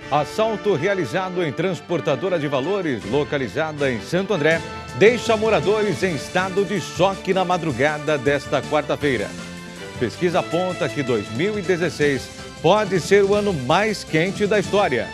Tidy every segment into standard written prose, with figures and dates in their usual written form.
Assalto realizado em transportadora de valores localizada em Santo André deixa moradores em estado de choque na madrugada desta quarta-feira. Pesquisa aponta que 2016 pode ser o ano mais quente da história.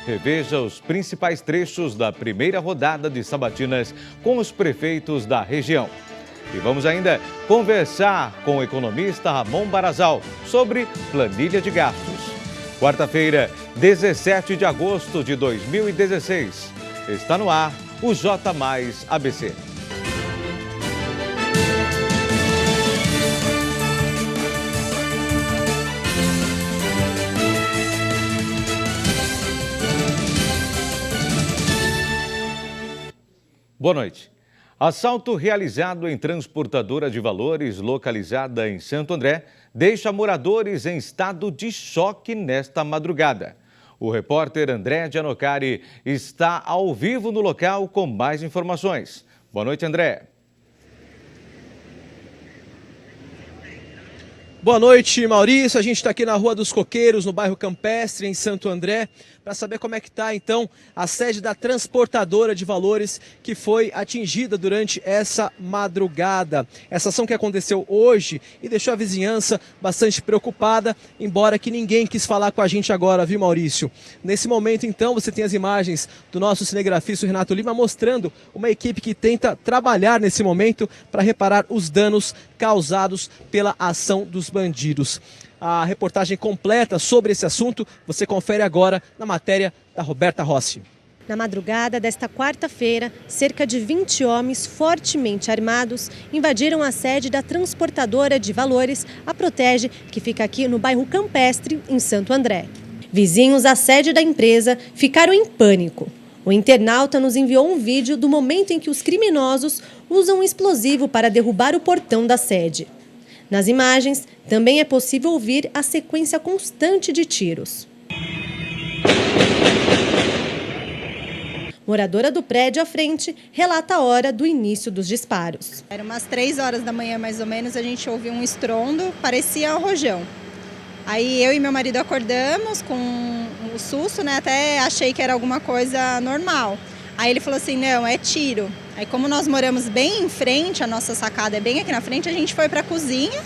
Reveja os principais trechos da primeira rodada de sabatinas com os prefeitos da região. E vamos ainda conversar com o economista Ramon Barazal sobre planilha de gastos. Quarta-feira, 17 de agosto de 2016. Está no ar o J Mais ABC. Boa noite. Assalto realizado em transportadora de valores localizada em Santo André deixa moradores em estado de choque nesta madrugada. O repórter André Gianocari está ao vivo no local com mais informações. Boa noite, André. Boa noite, Maurício. A gente está aqui na Rua dos Coqueiros, no bairro Campestre, em Santo André, para saber como é que está, então, a sede da transportadora de valores que foi atingida durante essa madrugada. Essa ação que aconteceu hoje e deixou a vizinhança bastante preocupada, embora que ninguém quis falar com a gente agora, viu, Maurício? Nesse momento, então, você tem as imagens do nosso cinegrafista Renato Lima mostrando uma equipe que tenta trabalhar nesse momento para reparar os danos causados pela ação dos bandidos. A reportagem completa sobre esse assunto você confere agora na matéria da Roberta Rossi. Na madrugada desta quarta-feira, cerca de 20 homens fortemente armados invadiram a sede da transportadora de valores, a Protege, que fica aqui no bairro Campestre, em Santo André. Vizinhos à sede da empresa ficaram em pânico. O internauta nos enviou um vídeo do momento em que os criminosos usam um explosivo para derrubar o portão da sede. Nas imagens, também é possível ouvir a sequência constante de tiros. Moradora do prédio à frente relata a hora do início dos disparos. Era umas 3 horas da manhã, mais ou menos, a gente ouviu um estrondo, parecia um rojão. Aí eu e meu marido acordamos com o susto, né? Até achei que era alguma coisa normal. Aí ele falou assim, não, é tiro. Aí como nós moramos bem em frente, a nossa sacada é bem aqui na frente, a gente foi para a cozinha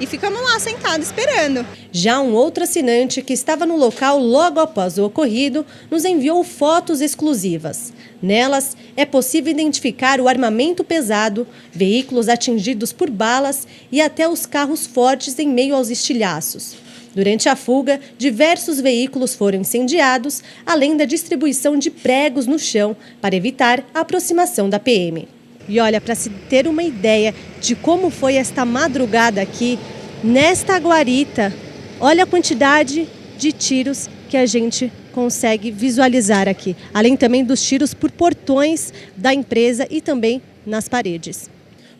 e ficamos lá sentados esperando. Já um outro assinante que estava no local logo após o ocorrido nos enviou fotos exclusivas. Nelas é possível identificar o armamento pesado, veículos atingidos por balas e até os carros fortes em meio aos estilhaços. Durante a fuga, diversos veículos foram incendiados, além da distribuição de pregos no chão para evitar a aproximação da PM. E olha, para se ter uma ideia de como foi esta madrugada aqui, nesta guarita, olha a quantidade de tiros que a gente consegue visualizar aqui. Além também dos tiros por portões da empresa e também nas paredes.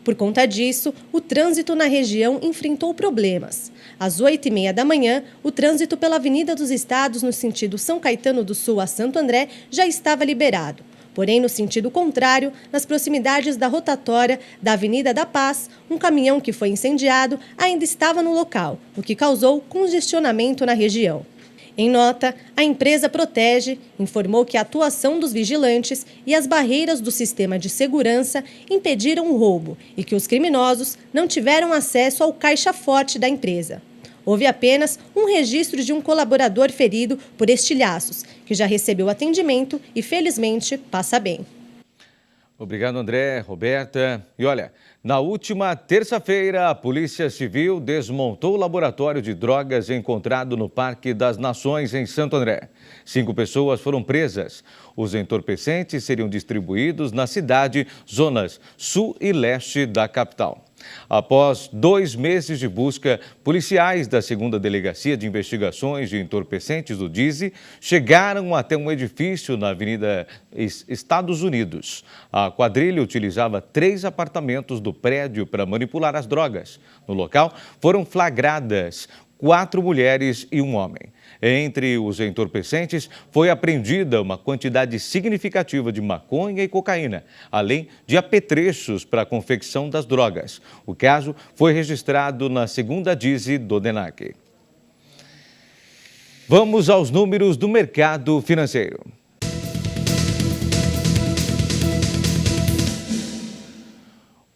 Por conta disso, o trânsito na região enfrentou problemas. Às 8h30 da manhã, o trânsito pela Avenida dos Estados, no sentido São Caetano do Sul a Santo André, já estava liberado. Porém, no sentido contrário, nas proximidades da rotatória da Avenida da Paz, um caminhão que foi incendiado ainda estava no local, o que causou congestionamento na região. Em nota, a empresa Protege informou que a atuação dos vigilantes e as barreiras do sistema de segurança impediram o roubo e que os criminosos não tiveram acesso ao caixa-forte da empresa. Houve apenas um registro de um colaborador ferido por estilhaços, que já recebeu atendimento e, felizmente, passa bem. Obrigado, André, Roberta. E olha, na última terça-feira, a Polícia Civil desmontou o laboratório de drogas encontrado no Parque das Nações, em Santo André. 5 pessoas foram presas. Os entorpecentes seriam distribuídos na cidade, zonas sul e leste da capital. Após 2 meses de busca, policiais da 2ª Delegacia de Investigações de Entorpecentes do DIZI chegaram até um edifício na Avenida Estados Unidos. A quadrilha utilizava 3 apartamentos do prédio para manipular as drogas. No local, foram flagradas 4 mulheres e 1 homem. Entre os entorpecentes, foi apreendida uma quantidade significativa de maconha e cocaína, além de apetrechos para a confecção das drogas. O caso foi registrado na 2ª DIZI do DENAC. Vamos aos números do mercado financeiro.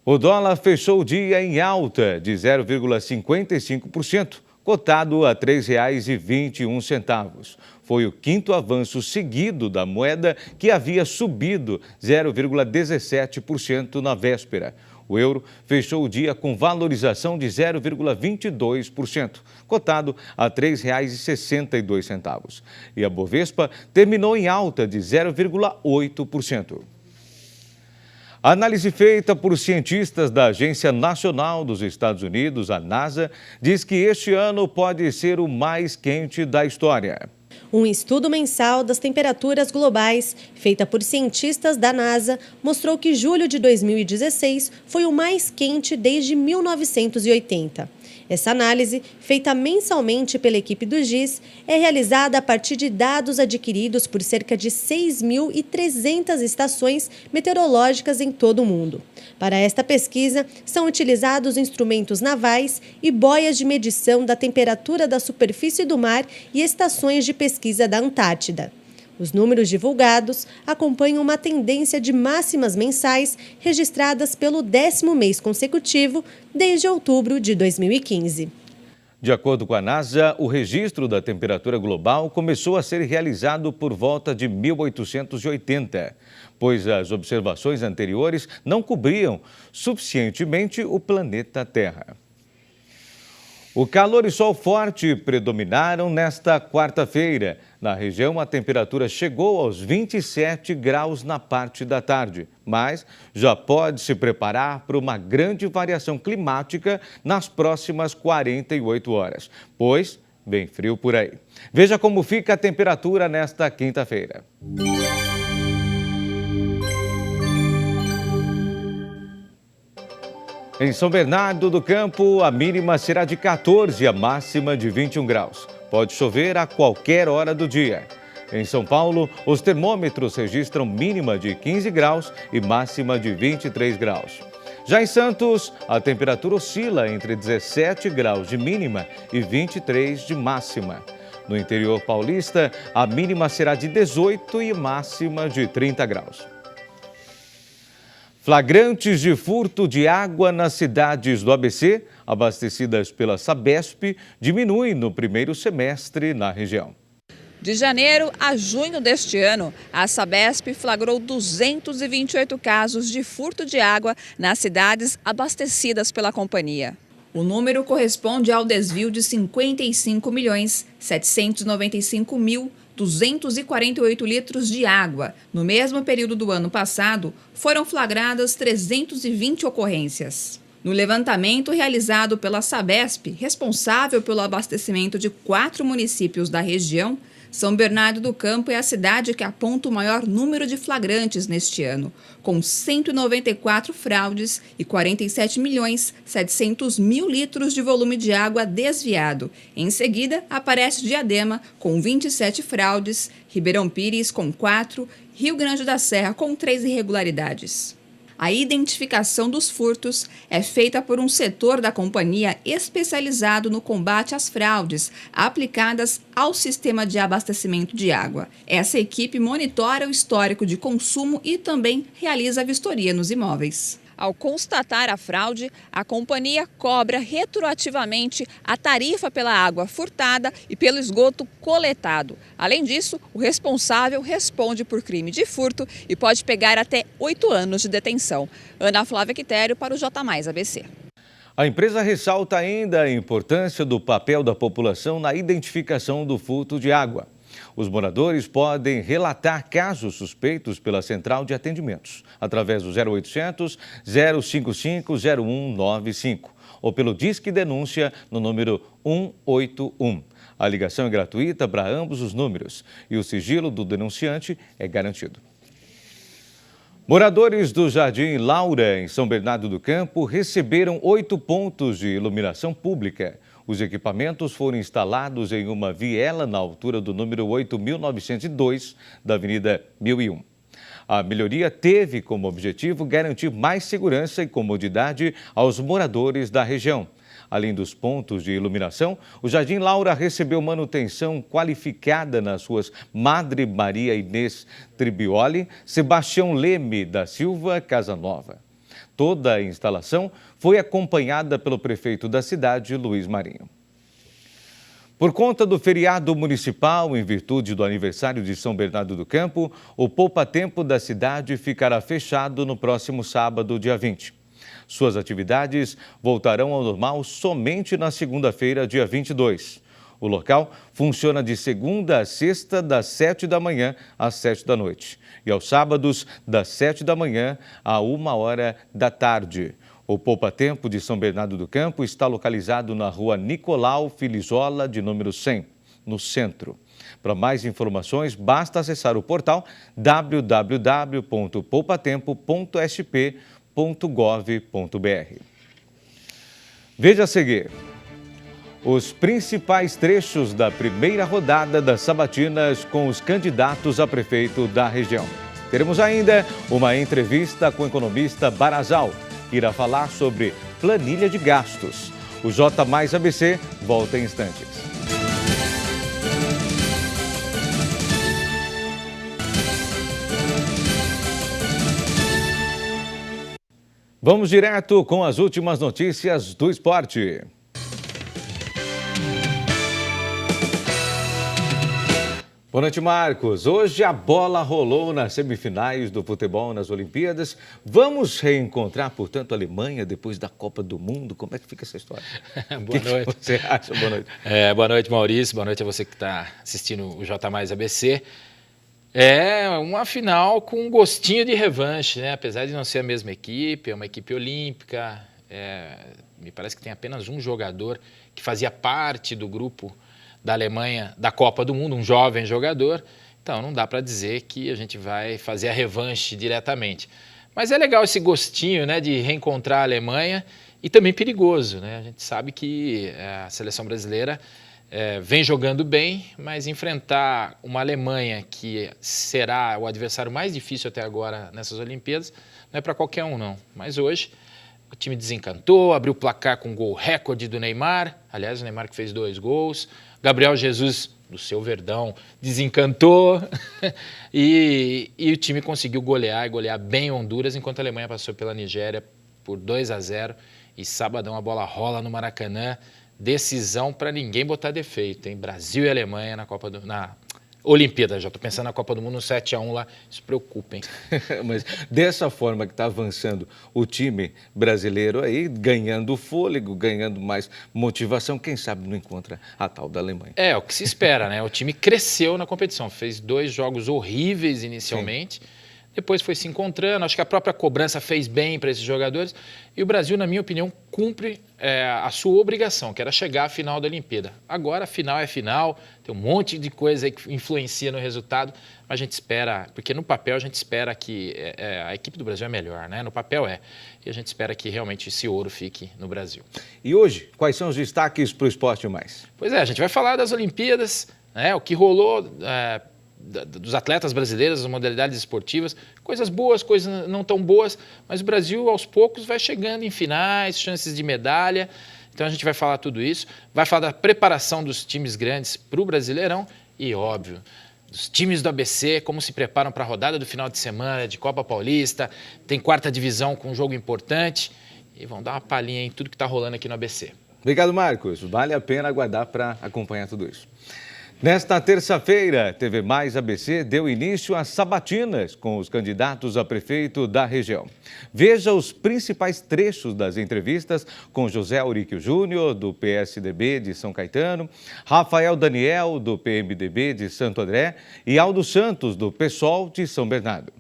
O dólar fechou o dia em alta de 0,55%, cotado a R$ 3,21. Foi o quinto avanço seguido da moeda, que havia subido 0,17% na véspera. O euro fechou o dia com valorização de 0,22%, cotado a R$ 3,62. E a Bovespa terminou em alta de 0,8%. A análise feita por cientistas da Agência Nacional dos Estados Unidos, a NASA, diz que este ano pode ser o mais quente da história. Um estudo mensal das temperaturas globais, feita por cientistas da NASA, mostrou que julho de 2016 foi o mais quente desde 1980. Essa análise, feita mensalmente pela equipe do GIS, é realizada a partir de dados adquiridos por cerca de 6.300 estações meteorológicas em todo o mundo. Para esta pesquisa, são utilizados instrumentos navais e boias de medição da temperatura da superfície do mar e estações de pesquisa da Antártida. Os números divulgados acompanham uma tendência de máximas mensais registradas pelo 10º mês consecutivo desde outubro de 2015. De acordo com a NASA, o registro da temperatura global começou a ser realizado por volta de 1880, pois as observações anteriores não cobriam suficientemente o planeta Terra. O calor e sol forte predominaram nesta quarta-feira. Na região, a temperatura chegou aos 27 graus na parte da tarde, mas já pode se preparar para uma grande variação climática nas próximas 48 horas, pois vem frio por aí. Veja como fica a temperatura nesta quinta-feira. Em São Bernardo do Campo, a mínima será de 14 e a máxima de 21 graus. Pode chover a qualquer hora do dia. Em São Paulo, os termômetros registram mínima de 15 graus e máxima de 23 graus. Já em Santos, a temperatura oscila entre 17 graus de mínima e 23 de máxima. No interior paulista, a mínima será de 18 e máxima de 30 graus. Flagrantes de furto de água nas cidades do ABC, abastecidas pela Sabesp, diminuem no primeiro semestre na região. De janeiro a junho deste ano, a Sabesp flagrou 228 casos de furto de água nas cidades abastecidas pela companhia. O número corresponde ao desvio de 55.795.248 litros de água. No mesmo período do ano passado, foram flagradas 320 ocorrências. No levantamento realizado pela Sabesp, responsável pelo abastecimento de 4 municípios da região, São Bernardo do Campo é a cidade que aponta o maior número de flagrantes neste ano, com 194 fraudes e 47.700.000 litros de volume de água desviado. Em seguida, aparece Diadema, com 27 fraudes, Ribeirão Pires, com 4, Rio Grande da Serra, com 3 irregularidades. A identificação dos furtos é feita por um setor da companhia especializado no combate às fraudes aplicadas ao sistema de abastecimento de água. Essa equipe monitora o histórico de consumo e também realiza a vistoria nos imóveis. Ao constatar a fraude, a companhia cobra retroativamente a tarifa pela água furtada e pelo esgoto coletado. Além disso, o responsável responde por crime de furto e pode pegar até 8 anos de detenção. Ana Flávia Quitério para o J+ ABC. A empresa ressalta ainda a importância do papel da população na identificação do furto de água. Os moradores podem relatar casos suspeitos pela central de atendimentos, através do 0800 055 0195 ou pelo Disque Denúncia no número 181. A ligação é gratuita para ambos os números e o sigilo do denunciante é garantido. Moradores do Jardim Laura, em São Bernardo do Campo, receberam 8 pontos de iluminação pública. Os equipamentos foram instalados em uma viela na altura do número 8.902 da Avenida 1001. A melhoria teve como objetivo garantir mais segurança e comodidade aos moradores da região. Além dos pontos de iluminação, o Jardim Laura recebeu manutenção qualificada nas ruas Madre Maria Inês Tribioli, Sebastião Leme da Silva Casanova. Toda a instalação foi acompanhada pelo prefeito da cidade, Luiz Marinho. Por conta do feriado municipal, em virtude do aniversário de São Bernardo do Campo, o poupa-tempo da cidade ficará fechado no próximo sábado, dia 20. Suas atividades voltarão ao normal somente na segunda-feira, dia 22. O local funciona de segunda a sexta, das 7 da manhã às 7 da noite. E aos sábados, das 7 da manhã à 1h da tarde. O poupa-tempo de São Bernardo do Campo está localizado na rua Nicolau Filizola, de número 100, no centro. Para mais informações, basta acessar o portal www.poupatempo.sp.gov.br. Veja a seguir os principais trechos da primeira rodada das sabatinas com os candidatos a prefeito da região. Teremos ainda uma entrevista com o economista Barazal, que irá falar sobre planilha de gastos. O J mais ABC volta em instantes. Vamos direto com as últimas notícias do esporte. Boa noite, Marcos. Hoje a bola rolou nas semifinais do futebol nas Olimpíadas. Vamos reencontrar, portanto, a Alemanha depois da Copa do Mundo? Como é que fica essa história? Boa noite. O que você acha? Boa noite. Boa noite, Maurício. Boa noite a você que está assistindo o J mais ABC. É uma final com um gostinho de revanche, né? Apesar de não ser a mesma equipe, é uma equipe olímpica. Me parece que tem apenas um jogador que fazia parte do grupo da Alemanha da Copa do Mundo, um jovem jogador. Então não dá para dizer que a gente vai fazer a revanche diretamente. Mas é legal esse gostinho, né, de reencontrar a Alemanha e também perigoso, né? A gente sabe que a seleção brasileira vem jogando bem, mas enfrentar uma Alemanha que será o adversário mais difícil até agora nessas Olimpíadas não é para qualquer um, não. Mas hoje o time desencantou, abriu o placar com gol recorde do Neymar. Aliás, o Neymar que fez 2 gols. Gabriel Jesus, do seu Verdão, desencantou. e o time conseguiu golear bem Honduras, enquanto a Alemanha passou pela Nigéria por 2-0. E sabadão a bola rola no Maracanã. Decisão para ninguém botar defeito, hein? Brasil e Alemanha na Olimpíada. Já estou pensando na Copa do Mundo, no 7-1 lá. Se preocupem. Mas dessa forma que está avançando o time brasileiro aí, ganhando fôlego, ganhando mais motivação, quem sabe não encontra a tal da Alemanha. É o que se espera, né? O time cresceu na competição, fez 2 jogos horríveis inicialmente. Sim. Depois foi se encontrando, acho que a própria cobrança fez bem para esses jogadores. E o Brasil, na minha opinião, cumpre a sua obrigação, que era chegar à final da Olimpíada. Agora, a final é final, tem um monte de coisa aí que influencia no resultado, mas a gente espera, porque no papel a gente espera que a equipe do Brasil é melhor, né? No papel e a gente espera que realmente esse ouro fique no Brasil. E hoje, quais são os destaques para o Esporte Mais? Pois a gente vai falar das Olimpíadas, né? O que rolou dos atletas brasileiros, das modalidades esportivas, coisas boas, coisas não tão boas, mas o Brasil aos poucos vai chegando em finais, chances de medalha, então a gente vai falar tudo isso, vai falar da preparação dos times grandes para o Brasileirão e, óbvio, dos times do ABC, como se preparam para a rodada do final de semana de Copa Paulista, tem 4ª divisão com um jogo importante e vão dar uma palhinha em tudo que está rolando aqui no ABC. Obrigado, Marcos. Vale a pena aguardar para acompanhar tudo isso. Nesta terça-feira, TV Mais ABC deu início às sabatinas com os candidatos a prefeito da região. Veja os principais trechos das entrevistas com José Auríquio Júnior, do PSDB de São Caetano, Rafael Daniel, do PMDB de Santo André e Aldo Santos, do PSOL de São Bernardo.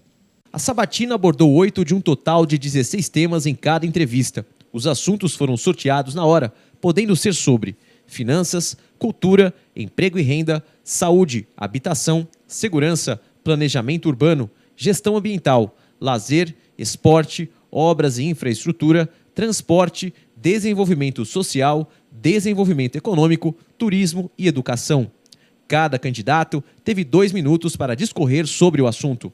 A sabatina abordou 8 de um total de 16 temas em cada entrevista. Os assuntos foram sorteados na hora, podendo ser sobre finanças, cultura, emprego e renda, saúde, habitação, segurança, planejamento urbano, gestão ambiental, lazer, esporte, obras e infraestrutura, transporte, desenvolvimento social, desenvolvimento econômico, turismo e educação. Cada candidato teve 2 minutos para discorrer sobre o assunto.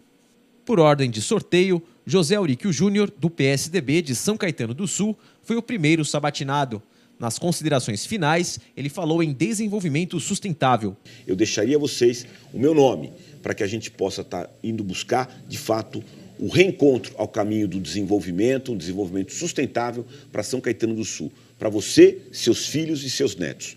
Por ordem de sorteio, José Auríquio Júnior, do PSDB de São Caetano do Sul, foi o primeiro sabatinado. Nas considerações finais, ele falou em desenvolvimento sustentável. Eu deixaria a vocês o meu nome, para que a gente possa estar indo buscar, de fato, o reencontro ao caminho do desenvolvimento, um desenvolvimento sustentável para São Caetano do Sul, para você, seus filhos e seus netos.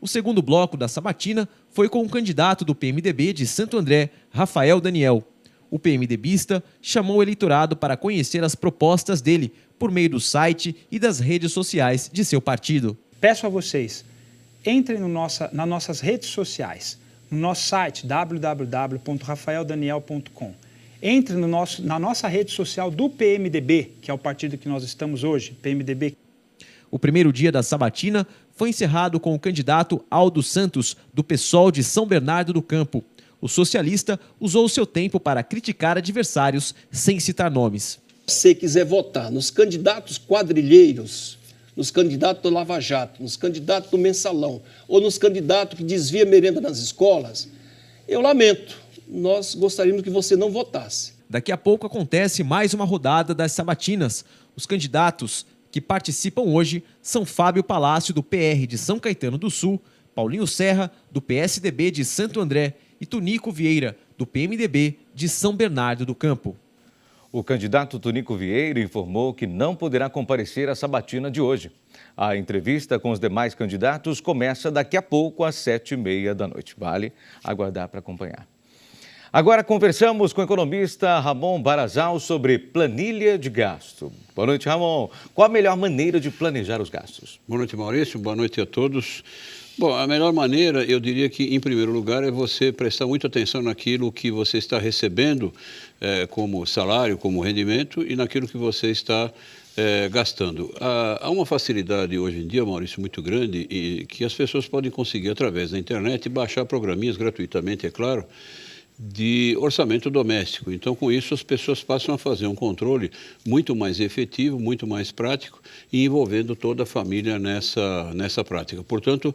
O segundo bloco da sabatina foi com o candidato do PMDB de Santo André, Rafael Daniel. O PMDBista chamou o eleitorado para conhecer as propostas dele por meio do site e das redes sociais de seu partido. Peço a vocês, entrem nas nossas redes sociais, no nosso site www.rafaeldaniel.com. Entre na nossa rede social do PMDB, que é o partido que nós estamos hoje, PMDB. O primeiro dia da sabatina foi encerrado com o candidato Aldo Santos, do PSOL de São Bernardo do Campo. O socialista usou o seu tempo para criticar adversários sem citar nomes. Se você quiser votar nos candidatos quadrilheiros, nos candidatos do Lava Jato, nos candidatos do Mensalão ou nos candidatos que desvia merenda nas escolas, eu lamento, nós gostaríamos que você não votasse. Daqui a pouco acontece mais uma rodada das sabatinas. Os candidatos que participam hoje são Fábio Palácio, do PR de São Caetano do Sul, Paulinho Serra, do PSDB de Santo André e Tunico Vieira, do PMDB de São Bernardo do Campo. O candidato Tunico Vieira informou que não poderá comparecer à sabatina de hoje. A entrevista com os demais candidatos começa daqui a pouco, às 7h30 da noite. Vale aguardar para acompanhar. Agora conversamos com o economista Ramon Barazal sobre planilha de gasto. Boa noite, Ramon. Qual a melhor maneira de planejar os gastos? Boa noite, Maurício. Boa noite a todos. Bom, a melhor maneira, eu diria que, em primeiro lugar, é você prestar muita atenção naquilo que você está recebendo como salário, como rendimento e naquilo que você está gastando. Há uma facilidade hoje em dia, Maurício, muito grande, e que as pessoas podem conseguir, através da internet, baixar programinhas gratuitamente, é claro, de orçamento doméstico. Então, com isso, as pessoas passam a fazer um controle muito mais efetivo, muito mais prático e envolvendo toda a família nessa prática. Portanto,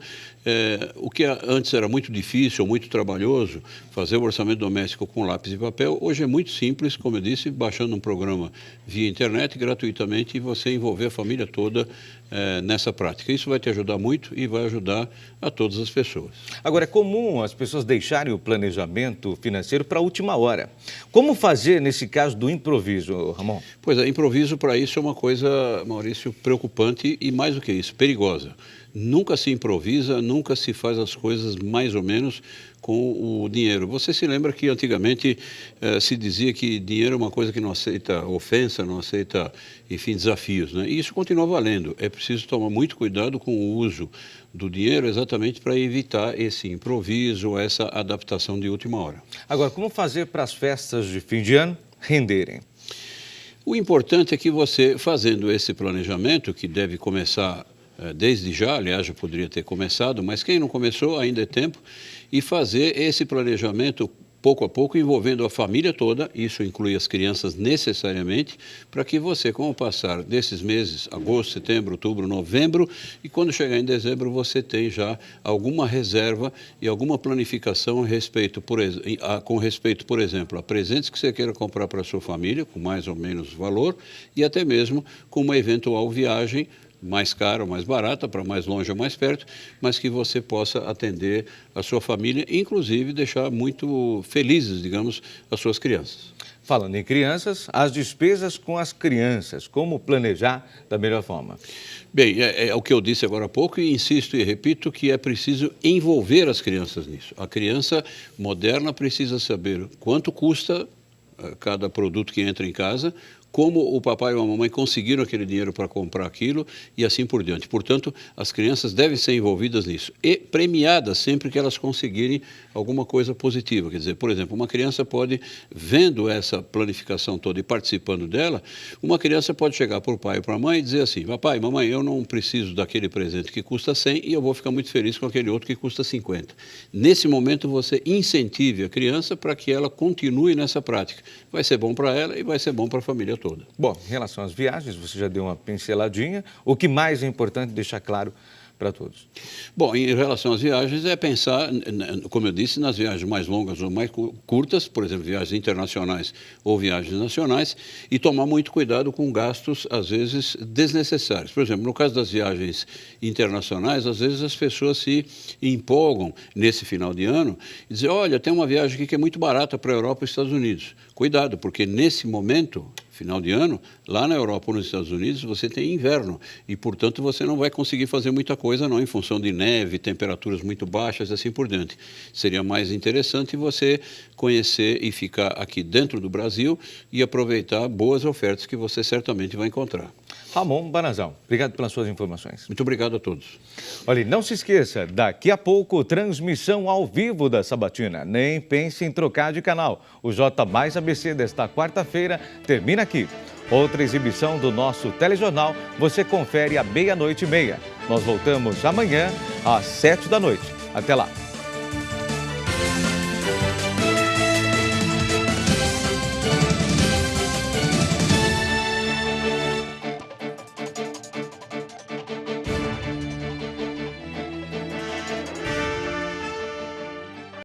o que antes era muito difícil, muito trabalhoso, fazer o orçamento doméstico com lápis e papel, hoje é muito simples, como eu disse, baixando um programa via internet gratuitamente e você envolver a família toda nessa prática. Isso vai te ajudar muito e vai ajudar a todas as pessoas. Agora, é comum as pessoas deixarem o planejamento financeiro para a última hora. Como fazer nesse caso do improviso, Ramon? Pois é, improviso para isso é uma coisa, Maurício, preocupante e, mais do que isso, perigosa. Nunca se improvisa, nunca se faz as coisas mais ou menos com o dinheiro. Você se lembra que antigamente se dizia que dinheiro é uma coisa que não aceita ofensa, não aceita, enfim, desafios, né? E isso continua valendo. É preciso tomar muito cuidado com o uso do dinheiro exatamente para evitar esse improviso, essa adaptação de última hora. Agora, como fazer para as festas de fim de ano renderem? O importante é que você, fazendo esse planejamento, que deve começar desde já, aliás, já poderia ter começado, mas quem não começou ainda é tempo, e fazer esse planejamento pouco a pouco, envolvendo a família toda, isso inclui as crianças necessariamente, para que você, com o passar desses meses, agosto, setembro, outubro, novembro, e quando chegar em dezembro, você tem já alguma reserva e alguma planificação com respeito, por exemplo, a presentes que você queira comprar para a sua família, com mais ou menos valor, e até mesmo com uma eventual viagem mais cara ou mais barata, para mais longe ou mais perto, mas que você possa atender a sua família e, inclusive, deixar muito felizes, digamos, as suas crianças. Falando em crianças, as despesas com as crianças, como planejar da melhor forma? Bem, é o que eu disse agora há pouco e insisto e repito que é preciso envolver as crianças nisso. A criança moderna precisa saber quanto custa cada produto que entra em casa, como o papai ou a mamãe conseguiram aquele dinheiro para comprar aquilo e assim por diante. Portanto, as crianças devem ser envolvidas nisso e premiadas sempre que elas conseguirem alguma coisa positiva. Quer dizer, por exemplo, uma criança pode, vendo essa planificação toda e participando dela, uma criança pode chegar para o pai ou para a mãe e dizer assim: papai, mamãe, eu não preciso daquele presente que custa 100 e eu vou ficar muito feliz com aquele outro que custa 50. Nesse momento, você incentive a criança para que ela continue nessa prática. Vai ser bom para ela e vai ser bom para a família toda. Bom, em relação às viagens, você já deu uma pinceladinha. O que mais é importante deixar claro para todos. Bom, em relação às viagens, é pensar, como eu disse, nas viagens mais longas ou mais curtas, por exemplo, viagens internacionais ou viagens nacionais, e tomar muito cuidado com gastos, às vezes, desnecessários. Por exemplo, no caso das viagens internacionais, às vezes as pessoas se empolgam nesse final de ano e dizem, olha, tem uma viagem aqui que é muito barata para a Europa e os Estados Unidos. Cuidado, porque nesse momento, final de ano, lá na Europa ou nos Estados Unidos, você tem inverno e, portanto, você não vai conseguir fazer muita coisa não, em função de neve, temperaturas muito baixas e assim por diante. Seria mais interessante você conhecer e ficar aqui dentro do Brasil e aproveitar boas ofertas que você certamente vai encontrar. Ramon Banazão, obrigado pelas suas informações. Muito obrigado a todos. Olha, não se esqueça, daqui a pouco, transmissão ao vivo da Sabatina. Nem pense em trocar de canal. O J mais ABC desta quarta-feira termina aqui. Outra exibição do nosso telejornal você confere à 00:30. Nós voltamos amanhã às 7 da noite. Até lá.